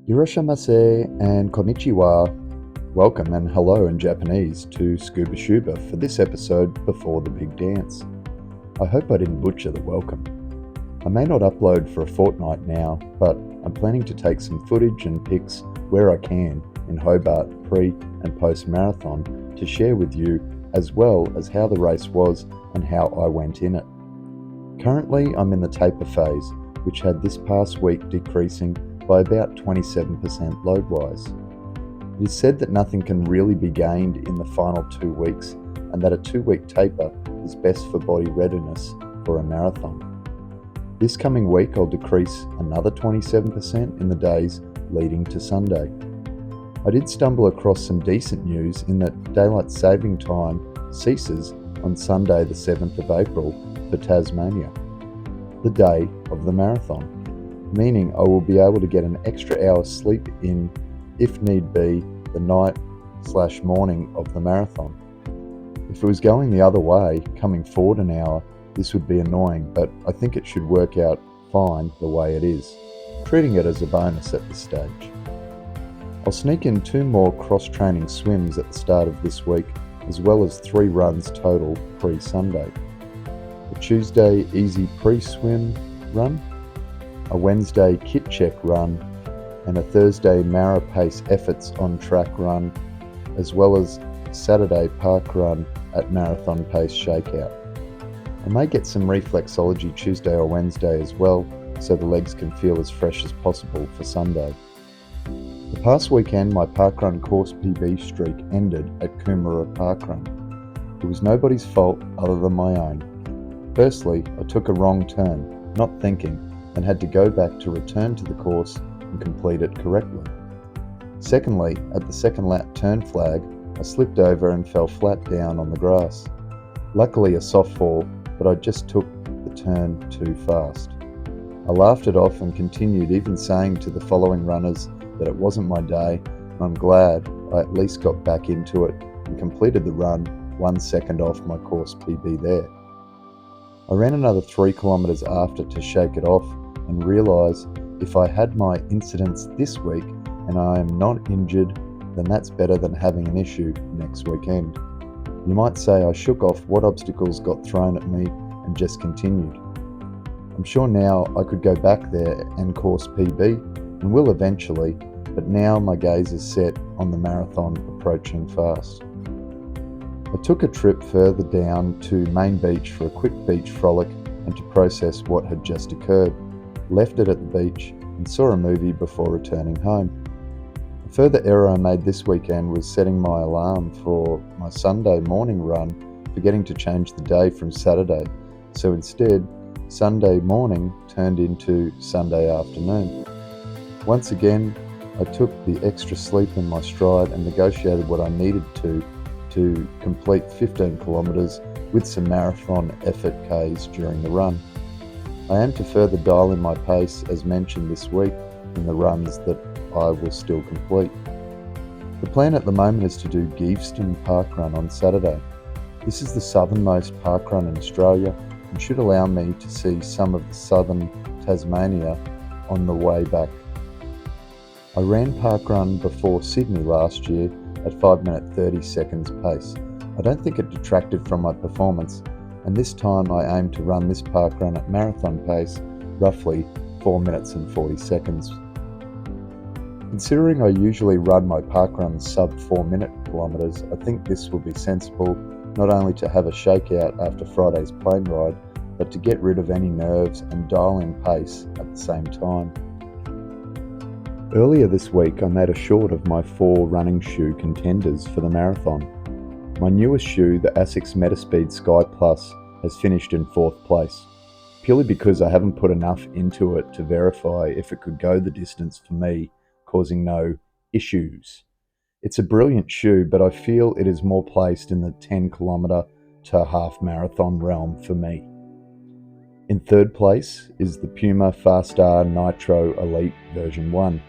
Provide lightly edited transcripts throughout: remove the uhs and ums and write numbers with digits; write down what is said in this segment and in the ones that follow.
Irashamase and konnichiwa. Welcome and hello in Japanese to Scuba Shuba for this episode before the big dance. I hope I didn't butcher the welcome. I may not upload for a fortnight now, but I'm planning to take some footage and pics where I can in Hobart pre and post marathon to share with you, as well as how the race was and how I went in it. Currently I'm in the taper phase, which had this past week decreasing by about 27% load-wise. It is said that nothing can really be gained in the final 2 weeks and that a 2-week taper is best for body readiness for a marathon. This coming week I'll decrease another 27% in the days leading to Sunday. I did stumble across some decent news in that daylight saving time ceases on Sunday the 7th of April for Tasmania, the day of the marathon, meaning I will be able to get an extra hour's sleep in, if need be, the night/morning of the marathon. If it was going the other way, coming forward an hour, this would be annoying, but I think it should work out fine the way it is, treating it as a bonus at this stage. I'll sneak in 2 more cross-training swims at the start of this week, as well as 3 runs total pre-Sunday. A Tuesday easy pre-swim run, a Wednesday kit check run, and a Thursday Mara Pace efforts on track run, as well as Saturday park run at Marathon Pace Shakeout. I may get some reflexology Tuesday or Wednesday as well, so the legs can feel as fresh as possible for Sunday. The past weekend my parkrun course PB streak ended at Coomera Parkrun. It was nobody's fault other than my own. Firstly, I took a wrong turn, not thinking, and had to go back to return to the course and complete it correctly. Secondly, at the second lap turn flag, I slipped over and fell flat down on the grass. Luckily a soft fall, but I just took the turn too fast. I laughed it off and continued, even saying to the following runners that it wasn't my day, and I'm glad I at least got back into it and completed the run 1 second off my course PB there. I ran another 3 kilometres after to shake it off and realised if I had my incidents this week and I am not injured, then that's better than having an issue next weekend. You might say I shook off what obstacles got thrown at me and just continued. I'm sure now I could go back there and course PB, and will eventually, but now my gaze is set on the marathon approaching fast. I took a trip further down to Main Beach for a quick beach frolic and to process what had just occurred, left it at the beach and saw a movie before returning home. A further error I made this weekend was setting my alarm for my Sunday morning run, forgetting to change the day from Saturday, so instead Sunday morning turned into Sunday afternoon. Once again, I took the extra sleep in my stride and negotiated what I needed to complete 15 kilometres with some marathon effort Ks during the run. I aim to further dial in my pace as mentioned this week in the runs that I will still complete. The plan at the moment is to do Geeveston Parkrun on Saturday. This is the southernmost parkrun in Australia and should allow me to see some of the southern Tasmania on the way back. I ran parkrun before Sydney last year at 5 minute 30 seconds pace. I don't think it detracted from my performance, and this time I aim to run this parkrun at marathon pace, roughly 4 minutes and 40 seconds. Considering I usually run my parkruns sub 4 minute kilometres, I think this will be sensible, not only to have a shakeout after Friday's plane ride, but to get rid of any nerves and dial in pace at the same time. Earlier this week I made a short of my 4 running shoe contenders for the marathon. My newest shoe, the Asics Metaspeed Sky Plus, has finished in 4th place, purely because I haven't put enough into it to verify if it could go the distance for me, causing no issues. It's a brilliant shoe, but I feel it is more placed in the 10 kilometre to half marathon realm for me. In 3rd place is the Puma Fastar Nitro Elite version 1.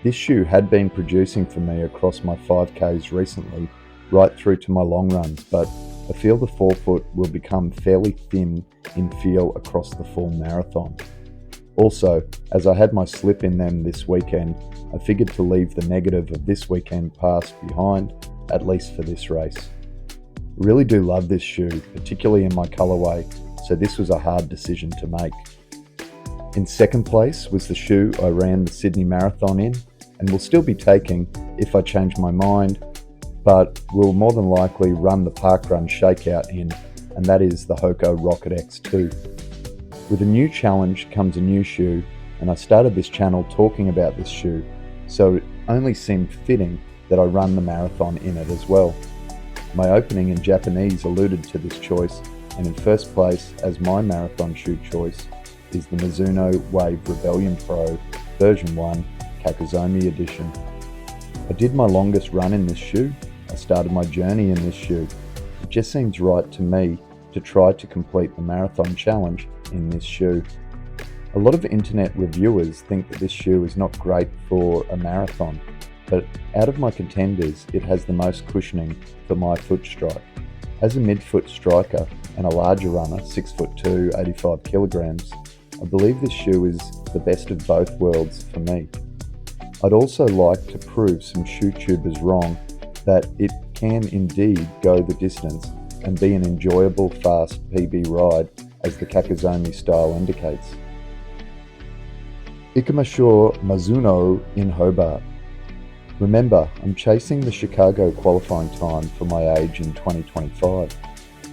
This shoe had been producing for me across my 5Ks recently, right through to my long runs, but I feel the forefoot will become fairly thin in feel across the full marathon. Also, as I had my slip in them this weekend, I figured to leave the negative of this weekend pass behind, at least for this race. I really do love this shoe, particularly in my colourway, so this was a hard decision to make. In second place was the shoe I ran the Sydney Marathon in, and will still be taking if I change my mind, but will more than likely run the Parkrun Shakeout in, and that is the Hoka Rocket X2. With a new challenge comes a new shoe, and I started this channel talking about this shoe, so it only seemed fitting that I run the marathon in it as well. My opening in Japanese alluded to this choice, and in first place as my marathon shoe choice is the Mizuno Wave Rebellion Pro version 1 Kakozomi edition. I did my longest run in this shoe. I started my journey in this shoe. It just seems right to me to try to complete the marathon challenge in this shoe. A lot of internet reviewers think that this shoe is not great for a marathon, but out of my contenders, it has the most cushioning for my foot strike. As a mid-foot striker and a larger runner, 6'2", 85 kilograms, I believe this shoe is the best of both worlds for me. I'd also like to prove some shoe tubers wrong that it can indeed go the distance and be an enjoyable fast PB ride as the Kakozomi style indicates. Ikumasho Mizuno in Hobart. Remember, I'm chasing the Chicago qualifying time for my age in 2025.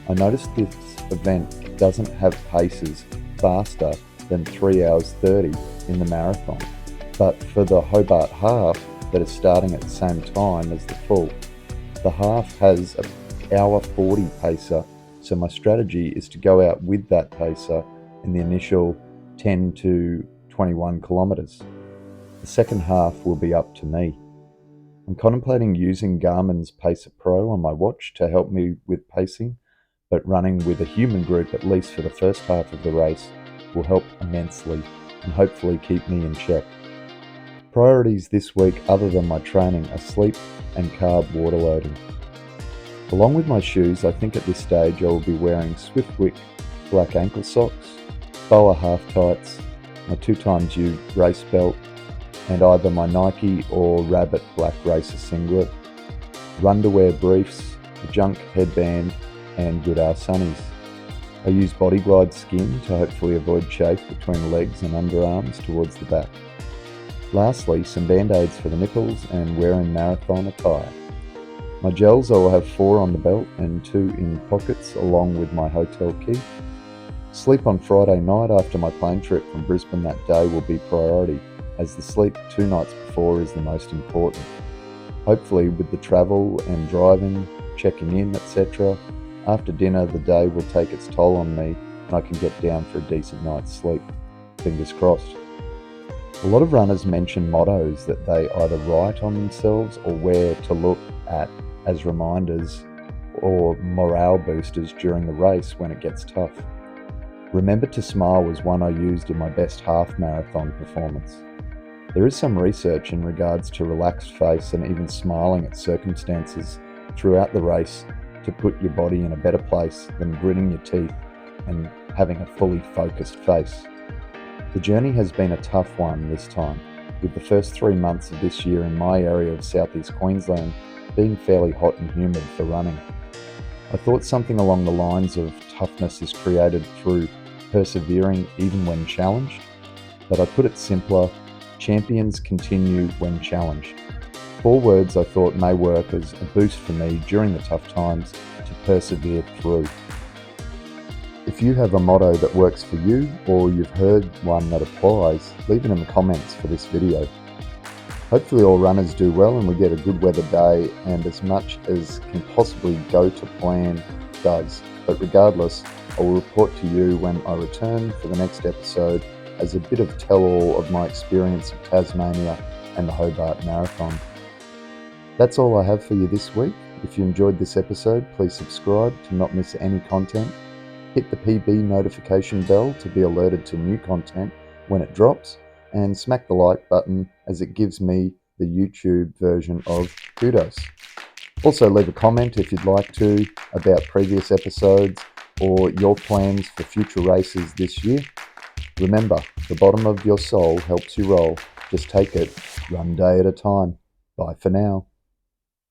I noticed this event doesn't have paces faster than 3 hours 30 in the marathon, but for the Hobart half that is starting at the same time as the full, the half has an hour 40 pacer, so my strategy is to go out with that pacer in the initial 10 to 21 kilometers. The second half will be up to me. I'm contemplating using Garmin's Pacer Pro on my watch to help me with pacing, but running with a human group at least for the first half of the race will help immensely and hopefully keep me in check. Priorities this week other than my training are sleep and carb water loading. Along with my shoes, I think at this stage I will be wearing Swiftwick black ankle socks, BOA half tights, my 2xU race belt, and either my Nike or Rabbit black racer singlet, Runderwear briefs, a junk headband, and Goodar sunnies. I use Bodyglide skin to hopefully avoid chafe between legs and underarms towards the back. Lastly, some band-aids for the nipples and wearing marathon attire. My gels, I will have 4 on the belt and 2 in pockets along with my hotel key. Sleep on Friday night after my plane trip from Brisbane that day will be priority, as the sleep 2 nights before is the most important. Hopefully with the travel and driving, checking in, etc., after dinner the day will take its toll on me and I can get down for a decent night's sleep. Fingers crossed. A lot of runners mention mottos that they either write on themselves or wear to look at as reminders or morale boosters during the race when it gets tough. Remember to smile was one I used in my best half marathon performance. There is some research in regards to relaxed face and even smiling at circumstances throughout the race to put your body in a better place than gritting your teeth and having a fully focused face. The journey has been a tough one this time, with the first 3 months of this year in my area of southeast Queensland being fairly hot and humid for running. I thought something along the lines of toughness is created through persevering even when challenged, but I put it simpler: champions continue when challenged. 4 words I thought may work as a boost for me during the tough times to persevere through. If you have a motto that works for you, or you've heard one that applies, leave it in the comments for this video. Hopefully all runners do well and we get a good weather day and as much as can possibly go to plan does. But regardless, I will report to you when I return for the next episode as a bit of tell-all of my experience of Tasmania and the Hobart Marathon. That's all I have for you this week. If you enjoyed this episode, please subscribe to not miss any content. Hit the PB notification bell to be alerted to new content when it drops, and smack the like button as it gives me the YouTube version of kudos. Also leave a comment if you'd like to about previous episodes or your plans for future races this year. Remember, the bottom of your soul helps you roll. Just take it one day at a time. Bye for now.